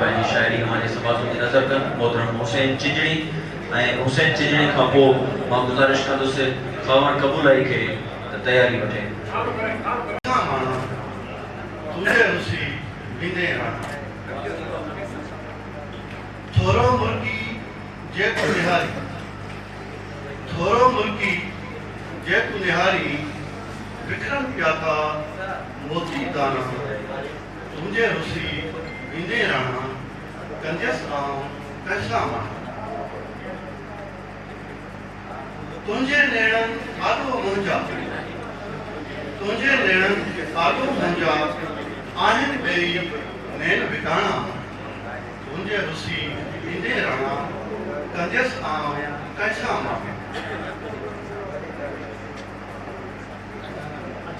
पंहिंजी शाइरी हमारे समाज की नज़र कन मोहतरम हुसैन चिजड़ी हुसैन चिजड़ी खां पोइ मां गुज़ारिश कंदुसि ख़वान कबूल आई खे त तयारी वठे। थोरो मुल्की जेको निहारी थोरो मुल्की जेको निहारी विक्रम पिया था मोती दाना तुंहिंजे रुसी ईंदे राणा कंदसि आऊं कैसा माना तुंहिंजे नेणनि आॾो मुंहिंजा तुंहिंजे नेणनि आॾो मुंहिंजा आहिनि ॿई नैन विकाणा तुंहिंजे रुसी ईंदे राणा कंदसि आऊं कैसा माना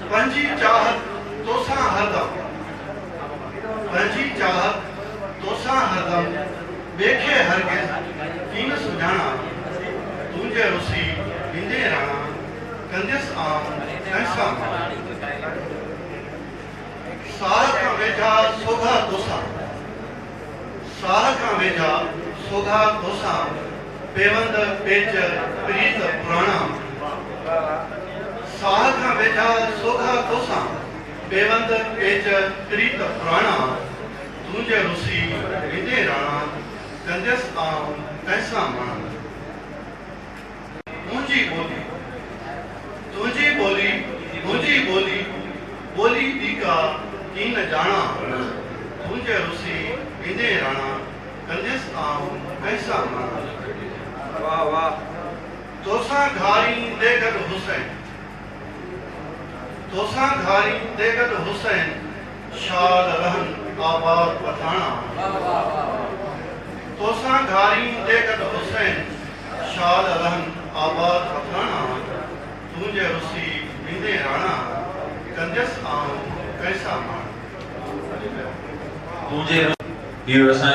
पंहिंजी चाहत तोसां हरदम पंहिंजी चाहत तोसां हरदम ॿिए हरगिज़ कीन सुञाणा तुंहिंजे रुसी ईंदे राणा कंदसि आऊं कैसा साह खां वेझा सोघा तोसां साह खां वेझा सोघा तोसां पेवंद पेच प्रीत पुराणा साह खां वेझा सोघा तोसां पेवंद पेच प्रीत पुराणा तुंहिंजे रुसी ईंदे राणा कंदसि आऊं कैसा माना मुंहिंजी ॿोली तुंहिंजी ॿोली मुंहिंजी ॿोली ॿोली ॿी का कीन ॼाणा तुंहिंजे रुसी ईंदे राणा कंदसि आऊं कैसा माना वाह वाह तोसां घारी दे गॾु हुसैन तोसां घारी दे गॾु हुसैन शाद रहन आबाद पठाणा तोसां घारी दे गॾु हुसैन शाद रहन आबाद पठाणा तुंहिंजे रुसी ईंदे राणा कंदसि आऊं कैसा माना तुंहिंजे इहो असां